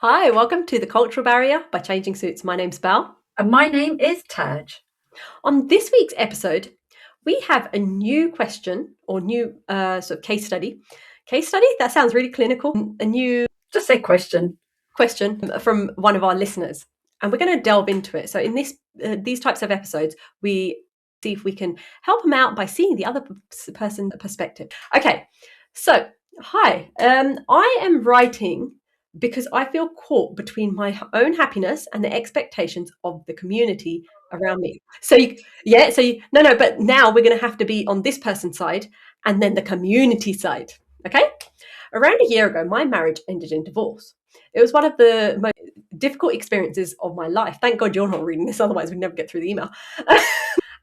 Hi, welcome to The Cultural Barrier by Changing Suits. My name's Bal. And my name is Taj. On this week's episode, we have a new question or new sort of case study. Case study? That sounds really clinical. A new Just say question. question from one of our listeners. And we're going to delve into it. So in these types of episodes, we see if we can help them out by seeing the other person's perspective. Okay, so hi. I am writing because I feel caught between my own happiness and the expectations of the community around me. But now we're going to have to be on this person's side and then the community side. Okay. Around a year ago, my marriage ended in divorce. It was one of the most difficult experiences of my life. Thank God you're not reading this, otherwise we'd never get through the email.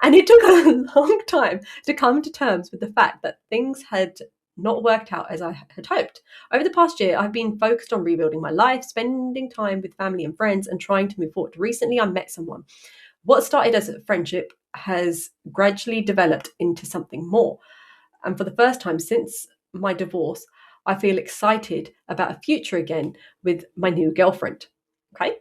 And it took a long time to come to terms with the fact that things had not worked out as I had hoped. Over the past year, I've been focused on rebuilding my life, spending time with family and friends, and trying to move forward. Recently, I met someone. What started as a friendship has gradually developed into something more. And for the first time since my divorce, I feel excited about a future again with my new girlfriend. Okay.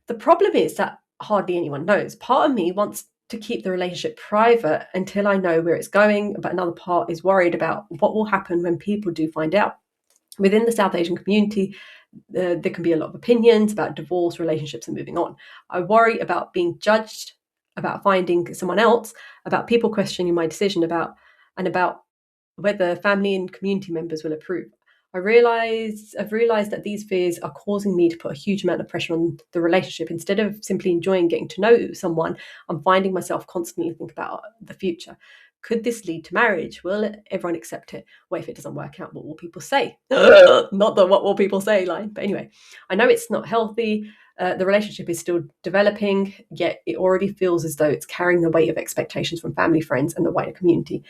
The problem is that hardly anyone knows. Part of me wants to keep the relationship private until I know where it's going, but another part is worried about what will happen when people do find out. Within the South Asian community, there can be a lot of opinions about divorce, relationships, and moving on. I worry about being judged, about finding someone else, about people questioning my decision about whether family and community members will approve. I've realized that these fears are causing me to put a huge amount of pressure on the relationship. Instead of simply enjoying getting to know someone, I'm finding myself constantly think about the future. Could this lead to marriage? Will everyone accept it? What if it doesn't work out? What will people say? Not the what will people say line. But anyway, I know it's not healthy. The relationship is still developing, yet it already feels as though it's carrying the weight of expectations from family, friends, and the wider community.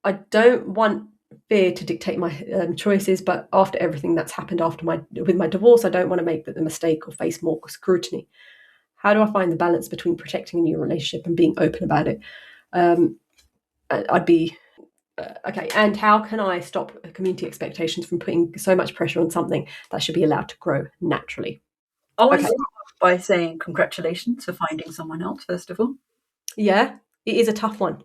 I don't want fear to dictate my choices, but after everything that's happened with my divorce, I don't want to make the mistake or face more scrutiny. How do I find the balance between protecting a new relationship and being open about it? I'd be okay. And how can I stop community expectations from putting so much pressure on something that should be allowed to grow naturally? I want to start off by saying congratulations for finding someone else, first of all. Yeah, it is a tough one.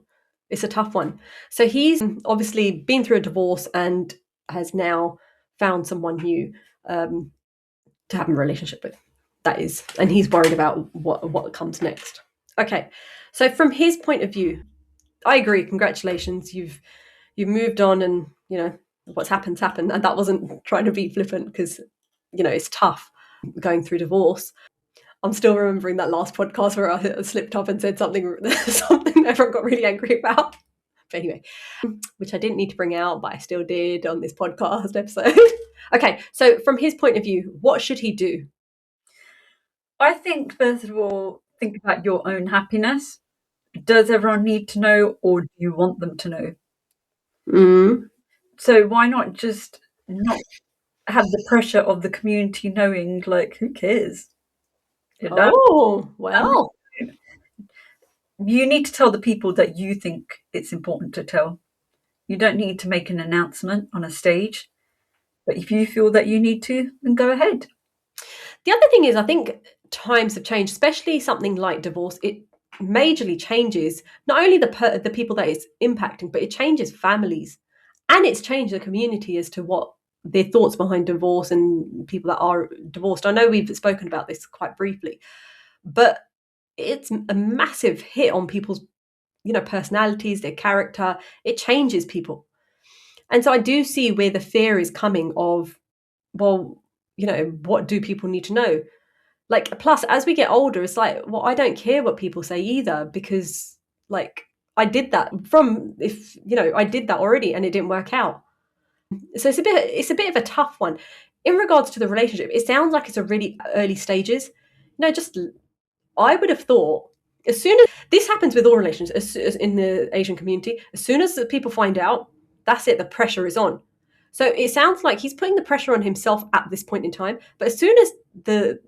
It's a tough one. So he's obviously been through a divorce and has now found someone new to have a relationship with. That is, and he's worried about what comes next. Okay, so from his point of view, I agree. Congratulations, you've moved on, and what's happened, and that wasn't trying to be flippant because it's tough going through divorce. I'm still remembering that last podcast where I slipped up and said something everyone got really angry about. But anyway, which I didn't need to bring out, but I still did on this podcast episode. Okay, so from his point of view, what should he do? I think, first of all, think about your own happiness. Does everyone need to know, or do you want them to know? Mm. So why not just not have the pressure of the community knowing, like, who cares? Oh, well. You need to tell the people that you think it's important to tell. You don't need to make an announcement on a stage, but if you feel that you need to, then go ahead. The other thing is, I think times have changed, especially something like divorce. It majorly changes not only the people that it's impacting, but it changes families, and it's changed the community as to what their thoughts behind divorce and people that are divorced. I know we've spoken about this quite briefly, but it's a massive hit on people's personalities, their character. It changes people, and so I do see where the fear is coming of, well, what do people need to know? Like, plus, as we get older, it's like, well, I don't care what people say either, because like I did that I did that already and it didn't work out. So it's a bit of a tough one. In regards to the relationship, it sounds like it's a really early stages. Just I would have thought, as soon as this happens with all relations as in the Asian community, as soon as the people find out, that's it, the pressure is on. So it sounds like he's putting the pressure on himself at this point in time. But as soon as the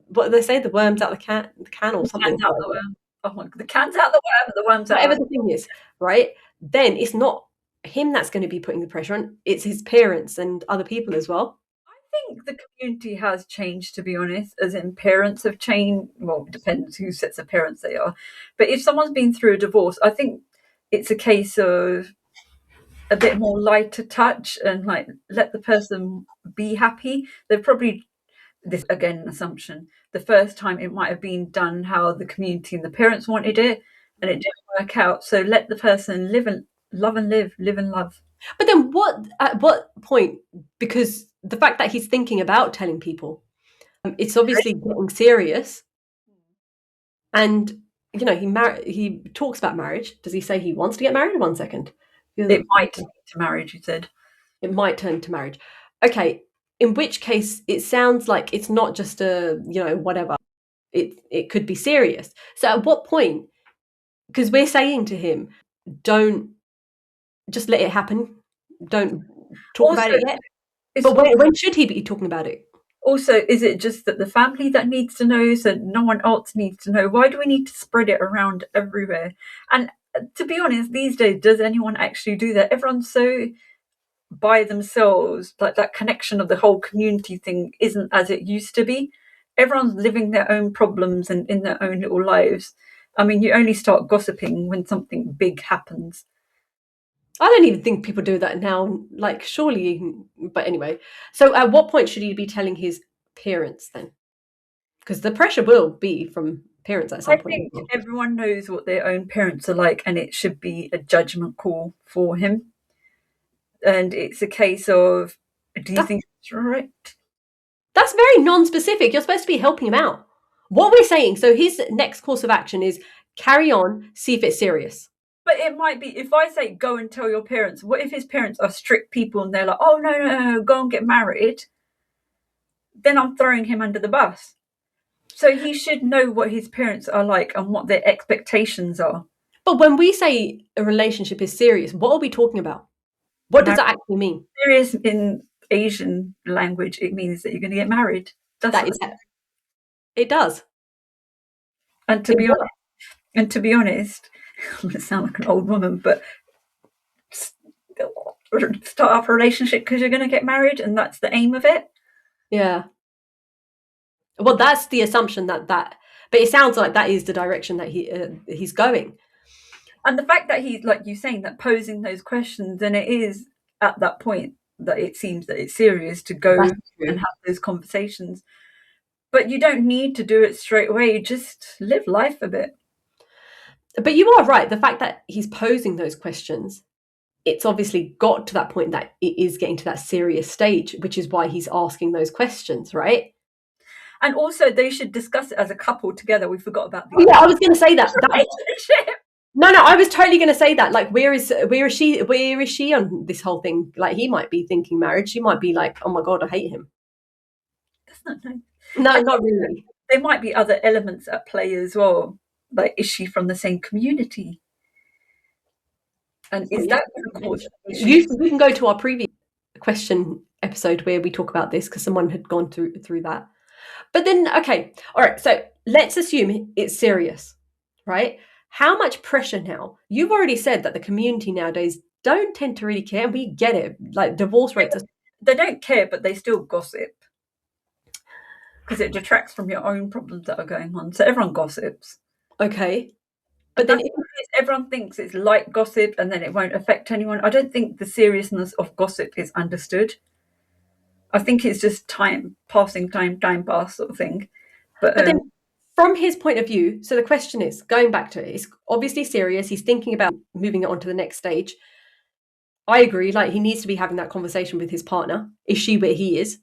what do they say, the worms out the can or something. Out the worm. Oh my God, the can's out the worm, the worm's out. Whatever the thing is, right? Then it's not him that's going to be putting the pressure on, it's his parents and other people as well. I think the community has changed, to be honest, as in parents have changed. Well, it depends who sets of parents they are. But if someone's been through a divorce, I think it's a case of a bit more lighter touch and like let the person be happy. They're probably, this again, an assumption. The first time it might have been done how the community and the parents wanted it, and it didn't work out. So let the person live and love and live and love. But then at what point, because the fact that he's thinking about telling people, it's obviously getting serious. And he talks about marriage. Does he say he wants to get married? One second. It might lead to marriage, you said. It might turn to marriage. Okay, in which case it sounds like it's not just a, whatever. It could be serious. So at what point, because we're saying to him, don't just let it happen. Don't talk about it yet. But when should he be talking about it? Also, is it just that the family that needs to know, so no one else needs to know? Why do we need to spread it around everywhere? And to be honest, these days, does anyone actually do that? Everyone's so by themselves, like that connection of the whole community thing isn't as it used to be. Everyone's living their own problems and in their own little lives. I mean, you only start gossiping when something big happens. I don't even think people do that now. Like, surely, but anyway. So at what point should he be telling his parents then? Because the pressure will be from parents at some point. I think everyone knows what their own parents are like, and it should be a judgment call for him. And it's a case of, do you think it's right? That's very non-specific. You're supposed to be helping him out. What we're saying, so his next course of action is carry on, see if it's serious. But it might be, if I say go and tell your parents, what if his parents are strict people and they're like, oh, no, go and get married? Then I'm throwing him under the bus. So he should know what his parents are like and what their expectations are. But when we say a relationship is serious, what are we talking about? What does that actually mean? Serious in Asian language, it means that you're going to get married. It does. And to be honest, I'm going to sound like an old woman, but start up a relationship because you're going to get married, and that's the aim of it. Yeah. Well, that's the assumption but it sounds like that is the direction that he's going. And the fact that he's, like you saying, that posing those questions, then it is at that point that it seems that it's serious to go and have those conversations. But you don't need to do it straight away. Just live life a bit. But you are right. The fact that he's posing those questions, it's obviously got to that point that it is getting to that serious stage, which is why he's asking those questions, right? And also, they should discuss it as a couple together. We forgot about the I was going to say that. No, I was totally going to say that. Like, where is she on this whole thing? Like, he might be thinking marriage. She might be like, oh my God, I hate him. That's not nice. No, not really. There might be other elements at play as well. Like, is she from the same community? And is that going to cause you can go to our previous question episode where we talk about this because someone had gone through that. But then, okay, all right. So let's assume it's serious, right? How much pressure now? You've already said that the community nowadays don't tend to really care, and we get it. Like, divorce rates they don't care, but they still gossip because it detracts from your own problems that are going on. So everyone gossips. Okay. But then everyone thinks it's light gossip and then it won't affect anyone. I don't think the seriousness of gossip is understood. I think it's just time pass sort of thing. But then from his point of view, so the question is, going back to it, it's obviously serious. He's thinking about moving it on to the next stage. I agree. Like, he needs to be having that conversation with his partner. Is she where he is?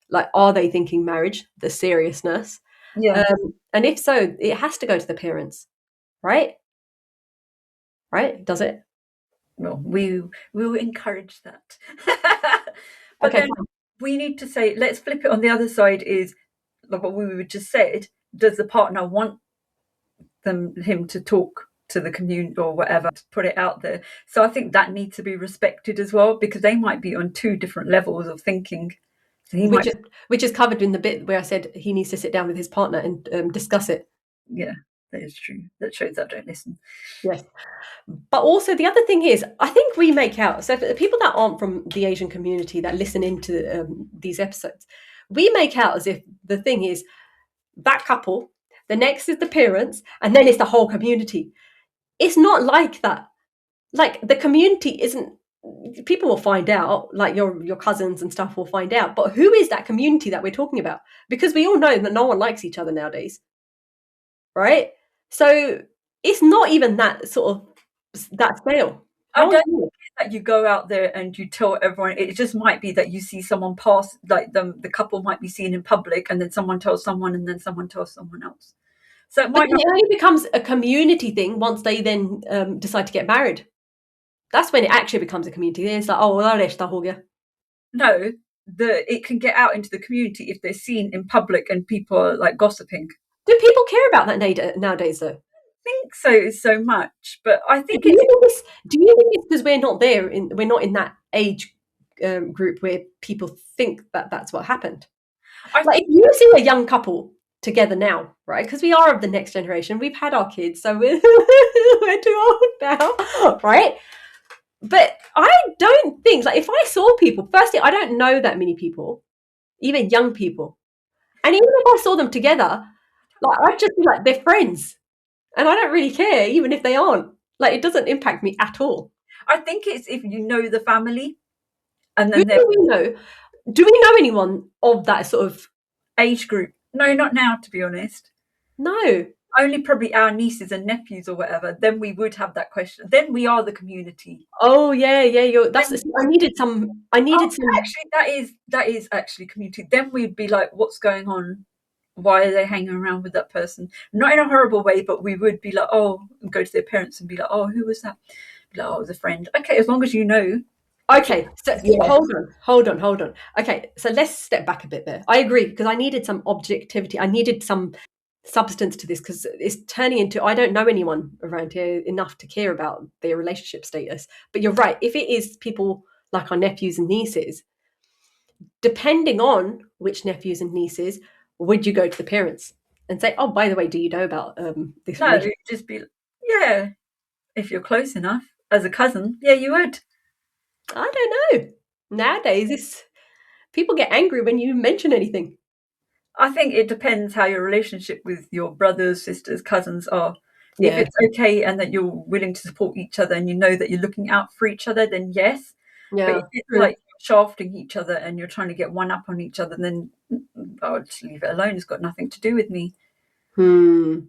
Like, are they thinking marriage, the seriousness? Yeah. And if so, it has to go to the parents, right? Right? Does it? Well, we will encourage that. But then we need to say, let's flip it on the other side is, like what we just said, does the partner want him to talk to the community or whatever, to put it out there? So I think that needs to be respected as well, because they might be on two different levels of thinking. So which is covered in the bit where I said he needs to sit down with his partner and discuss it. Yeah, that is true. That shows I don't listen. Yes. But also the other thing is, I think we make out, so for the people that aren't from the Asian community that listen into these episodes, we make out as if the thing is that couple, the next is the parents, and then it's the whole community. It's not like that. Like the community isn't, people will find out, like your cousins and stuff will find out, but who is that community that we're talking about? Because we all know that no one likes each other nowadays, right? So it's not even that sort of that scale. I don't think that you go out there and you tell everyone. It just might be that you see someone pass, like the couple might be seen in public, and then someone tells someone, and then someone tells someone else. So it But might not. it only becomes a community thing once they then decide to get married. That's when it actually becomes a community. Then it's like, oh, well, No, it can get out into the community if they're seen in public and people are like gossiping. do people care about that nowadays though? Think so much, but I think Do you it's think it's, do you think it's because we're not there, we're not in that age group where people think that that's what happened? I Like if think you see a young couple together now, right? Because we are of the next generation, we've had our kids, so we're we're too old now, right? But I don't think, like if I saw people, firstly, I don't know that many people, even young people, and even if I saw them together, like I'd just be like they're friends, and I don't really care, even if they aren't. Like it doesn't impact me at all. I think it's if you know the family, and Who then their do we know? Do we know anyone of that sort of? age group. No, not now, to be honest. No. Only probably our nieces and nephews or whatever. Then we would have that question. Then we are the community. Oh yeah, yeah. That's. Then, I needed some. I needed oh, some. actually, that is actually community. Then we'd be like, what's going on? Why are they hanging around with that person? Not in a horrible way, but we would be like, oh, and go to their parents and be like, oh, who was that? Be like, oh, it was a friend. Okay, as long as you know. Okay, so Yeah. hold on. Okay, so let's step back a bit there. I agree because I needed some objectivity. I needed some substance to this because it's turning into I don't know anyone around here enough to care about their relationship status. But you're right. If it is people like our nephews and nieces, depending on which nephews and nieces, would you go to the parents and say, "Oh, by the way, do you know about this No, relationship?" it'd just be, yeah, if you're close enough as a cousin, yeah, you would. I don't know. Nowadays, it's people get angry when you mention anything. I think it depends how your relationship with your brothers, sisters, cousins are. If Yeah, it's okay and that you're willing to support each other and you know that you're looking out for each other, then yes. But yeah, if it's true. like shafting each other and you're trying to get one up on each other, then I would just leave it alone. It's got nothing to do with me. Hmm.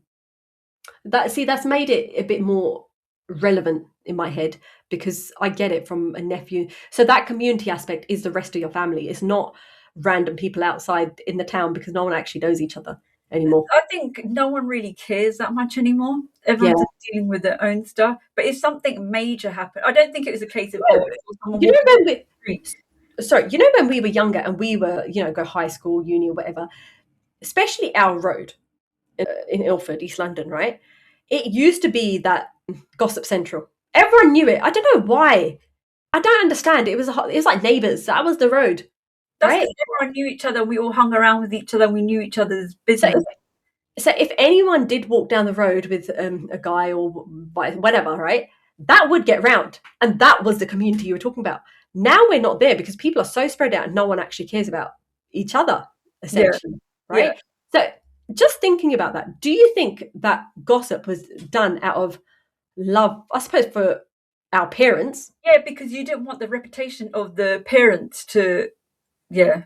That's made it a bit more relevant in my head because I get it from a nephew. So that community aspect is the rest of your family. It's not random people outside in the town because no one actually knows each other anymore. I think no one really cares that much anymore. Yeah. Everyone's just dealing with their own stuff. But if something major happened, I don't think it was a case of, oh, I saw someone You know walking when down the we street. sorry, you know when we were younger and we were, go high school, uni or whatever, especially our road in Ilford, East London, right? It used to be that gossip central. Everyone knew it. I don't know why. I don't understand. It was like neighbours. That was the road, That's right? because everyone knew each other. We all hung around with each other. We knew each other's So business. so if anyone did walk down the road with a guy or whatever, right, that would get round, and that was the community you were talking about. Now we're not there because people are so spread out, and no one actually cares about each other, Yeah, essentially, yeah, right? So just thinking about that, do you think that gossip was done out of love, I suppose, for our parents? yeah. Because you didn't want the reputation of the parents to, yeah.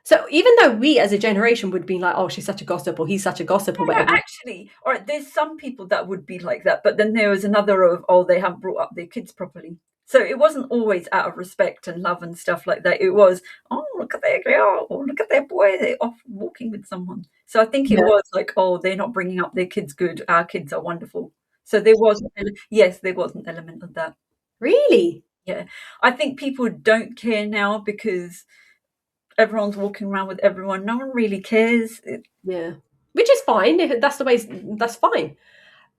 So even though we as a generation would be like, oh, she's such a gossip or he's such a gossip or No, whatever. actually, all right. There's some people that would be like that, but then there was another of, oh, they haven't brought up their kids properly. So it wasn't always out of respect and love and stuff like that. It was, oh, look at their girl, or look at their boy, they're off walking with someone. So I think it Yeah. was like, oh, they're not bringing up their kids good. Our kids are wonderful. So there was, yes, there was an element of that. Really? Yeah, I think people don't care now because everyone's walking around with everyone. No one really cares. Yeah. Which is fine. If that's the way, that's fine.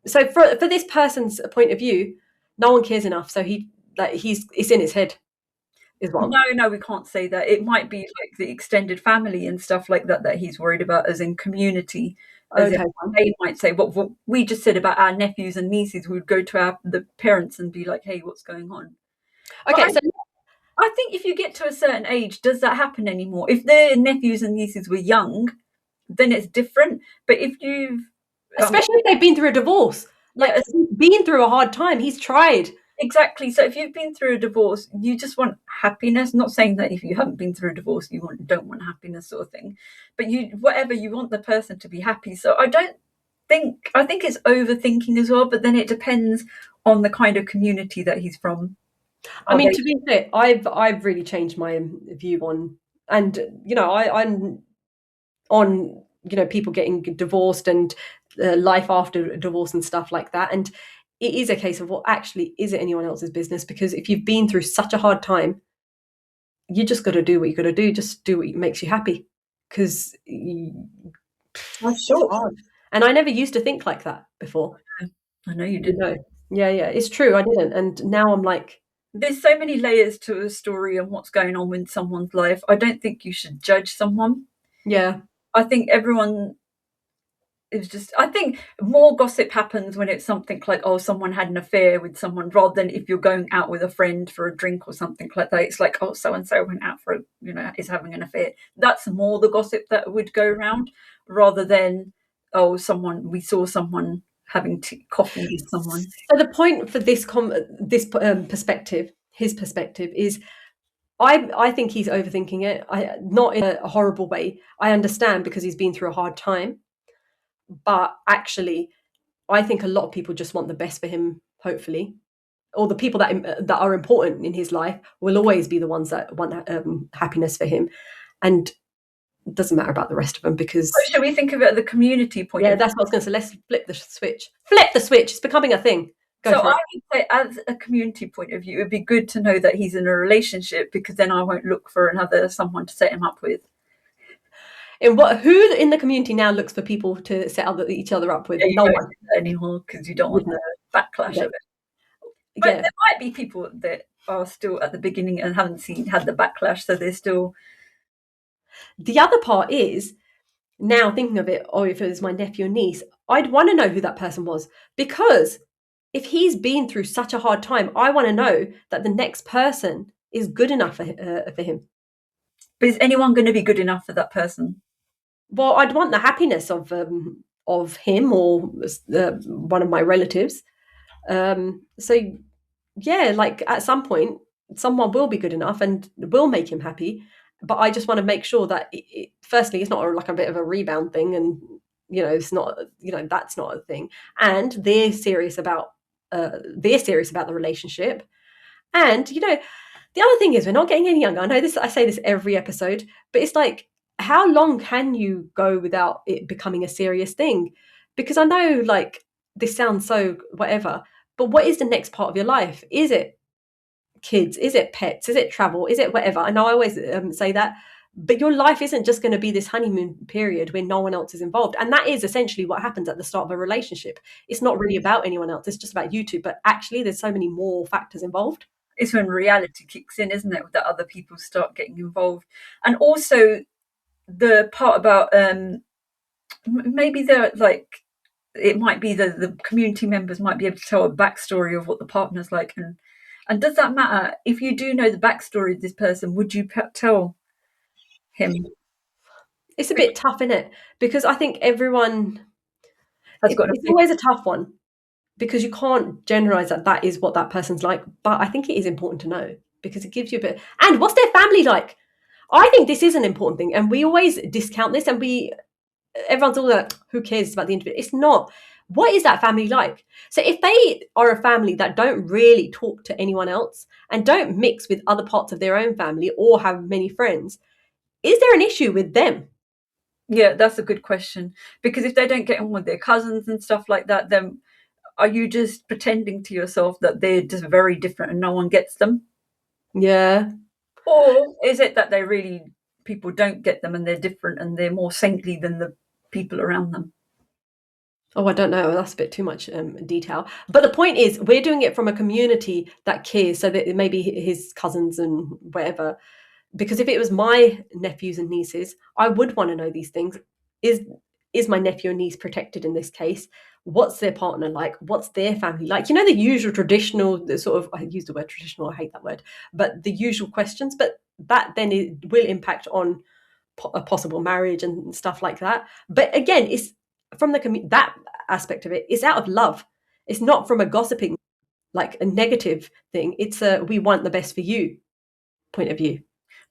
So for this person's point of view, no one cares enough. So it's in his head is what No, no, we can't say that. It might be like the extended family and stuff like that that he's worried about, as in community, as in okay. they might say what we just said about our nephews and nieces. We would go to the parents and be like, "Hey, what's going on?" But Okay, so I think if you get to a certain age, does that happen anymore? If their nephews and nieces were young, then it's different. But if you've Especially if they've been through a divorce. Like, yeah, he's been through a hard time. He's tried. exactly. So if you've been through a divorce, you just want happiness. Not saying that if you haven't been through a divorce, don't want happiness, sort of thing. But whatever you want the person to be happy. So I think it's overthinking as well. But then it depends on the kind of community that he's from. I Are mean, they to be fair, I've really changed my view on, and I'm on, people getting divorced and life after divorce and stuff like that. And it is a case of, well, actually, is it anyone else's business? Because if you've been through such a hard time, you just got to do what you got to do. Just do what makes you happy, because it's sure? hard. And I never used to think like that before. I know you didn't. Yeah, it's true. I didn't, and now I'm like, There's so many layers to a story and what's going on in someone's life. I don't think you should judge someone. yeah, I think everyone is just, I think more gossip happens when it's something like, oh, someone had an affair with someone, rather than if you're going out with a friend for a drink or something like that. It's like, oh, so and so went out for is having an affair. That's more the gossip that would go around, rather than, oh, we saw someone having coffee with someone. So the point for this perspective, his perspective, is I think he's overthinking it. Not in a horrible way. I understand, because he's been through a hard time. But actually, I think a lot of people just want the best for him. Hopefully, or the people that are important in his life will always be the ones that want happiness for him, and it doesn't matter about the rest of them, because So should we think of it at the community point of view? that's what I was going to say. Let's flip the switch. Flip the switch. It's becoming a thing. Go So for I it. would say, as a community point of view, it'd be good to know that he's in a relationship, because then I won't look for someone to set him up with. Who in the community now looks for people to set each other up with? Yeah, you No don't one. do that anymore, because you don't want the backlash Yeah. of it. But there might be people that are still at the beginning and haven't had the backlash, so they're still. The other part is, now thinking of it, or if it was my nephew or niece, I'd want to know who that person was, because if he's been through such a hard time, I want to know that the next person is good enough for him. But is anyone going to be good enough for that person? Well, I'd want the happiness of him, or one of my relatives. So yeah, like at some point, someone will be good enough and will make him happy. But I just want to make sure that firstly, it's not like a bit of a rebound thing, and it's not, that's not a thing. And they're serious about the relationship. And the other thing is, we're not getting any younger. I know this. I say this every episode, but it's like, how long can you go without it becoming a serious thing? Because I know, like, this sounds so whatever, but what is the next part of your life? Is it kids? Is it pets? Is it travel? Is it whatever? I know I always say that, but your life isn't just going to be this honeymoon period where no one else is involved. And that is essentially what happens at the start of a relationship. It's not really about anyone else. It's just about you two. But actually, there's so many more factors involved. It's when reality kicks in, isn't it? That other people start getting involved. And also the part about maybe they're like, it might be the community members might be able to tell a backstory of what the partner's like, and does that matter? If you do know the backstory of this person, would you tell him? It's a bit tough, isn't it? Because I think everyone, Has got it's always a tough one, because you can't generalize that is what that person's like. But I think it is important to know, because it gives you a bit. And what's their family like? I think this is an important thing, and we always discount this, and everyone's all like, who cares about the individual? It's not. What is that family like? So if they are a family that don't really talk to anyone else and don't mix with other parts of their own family or have many friends, is there an issue with them? Yeah, that's a good question. Because if they don't get on with their cousins and stuff like that, then are you just pretending to yourself that they're just very different and no one gets them? Yeah. Or is it that people don't get them and they're different and they're more saintly than the people around them? Oh, I don't know. That's a bit too much detail. But the point is, we're doing it from a community that cares, so that maybe his cousins and whatever. Because if it was my nephews and nieces, I would want to know these things. is my nephew and niece protected in this case? What's their partner like? What's their family like? You know, the usual traditional, the sort of, I use the word traditional, I hate that word, but the usual questions. But that then will impact on a possible marriage and stuff like that. But again, it's from that aspect of it, it's out of love. It's not from a gossiping, like a negative thing. It's a we want the best for you point of view.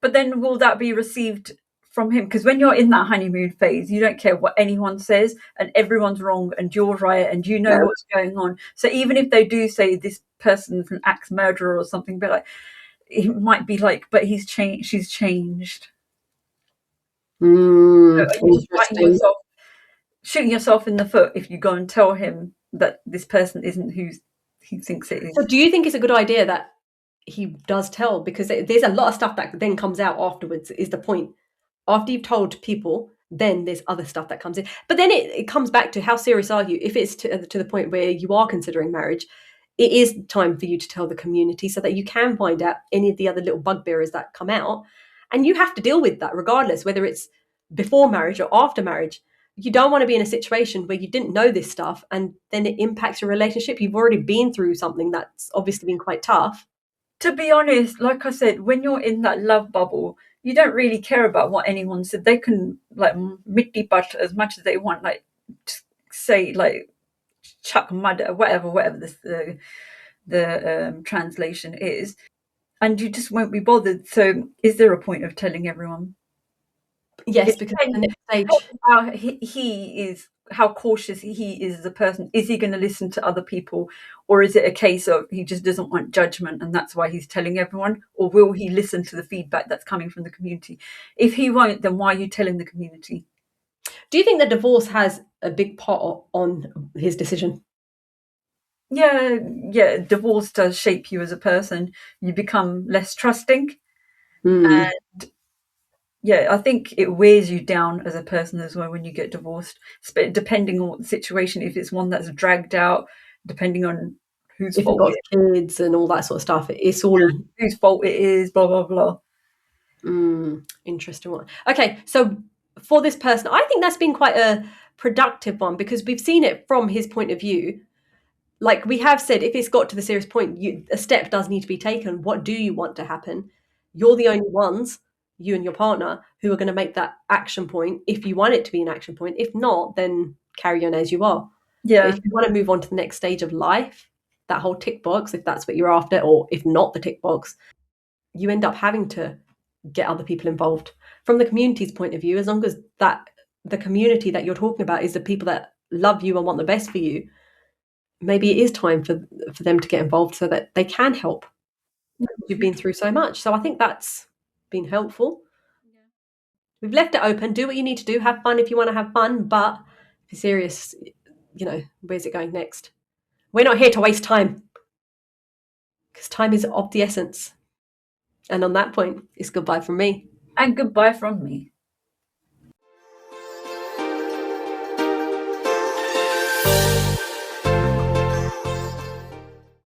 But then will that be received from him? Because when you're in that honeymoon phase, you don't care what anyone says, and everyone's wrong and you're right, and you know what's going on. So even if they do say this person's an axe murderer or something, but like it might be like, but he's changed, she's changed. So you're just shooting yourself in the foot if you go and tell him that this person isn't who he thinks it is. So do you think it's a good idea that he does tell? Because there's a lot of stuff that then comes out afterwards, is the point. After you've told people, then there's other stuff that comes in. But then it comes back to how serious are you? If it's to the point where you are considering marriage, it is time for you to tell the community so that you can find out any of the other little bugbearers that come out. And you have to deal with that regardless, whether it's before marriage or after marriage. You don't want to be in a situation where you didn't know this stuff and then it impacts your relationship. You've already been through something that's obviously been quite tough. To be honest, like I said, when you're in that love bubble, you don't really care about what anyone said. They can like mitti butt as much as they want, like say like chuck mud or whatever the translation is, and you just won't be bothered. So, is there a point of telling everyone? Yes, because the next stage, how he is, how cautious he is as a person. Is he going to listen to other people, or is it a case of he just doesn't want judgment and that's why he's telling everyone? Or will he listen to the feedback that's coming from the community? If he won't, then why are you telling the community? do you think that divorce has a big part on his decision? Yeah, divorce does shape you as a person. You become less trusting. And yeah, I think it wears you down as a person as well when you get divorced, depending on what the situation. If it's one that's dragged out, depending on whose If you've fault got kids and all that sort of stuff, it's all whose fault it is, blah blah blah. Interesting one. Okay, so for this person, I think that's been quite a productive one because we've seen it from his point of view. Like we have said, if it's got to the serious point, a step does need to be taken. What do you want to happen? You're the only ones, you and your partner, who are going to make that action point if you want it to be an action point. If not, then carry on as you are. Yeah. But if you want to move on to the next stage of life, that whole tick box, if that's what you're after, or if not the tick box, you end up having to get other people involved. From the community's point of view, as long as that the community that you're talking about is the people that love you and want the best for you, maybe it is time for them to get involved so that they can help. You've been through so much. So I think that's been helpful. We've left it open. Do what you need to do. Have fun if you want to have fun. But if you're serious, where's it going next? We're not here to waste time because time is of the essence. And on that point, it's goodbye from me. And goodbye from me.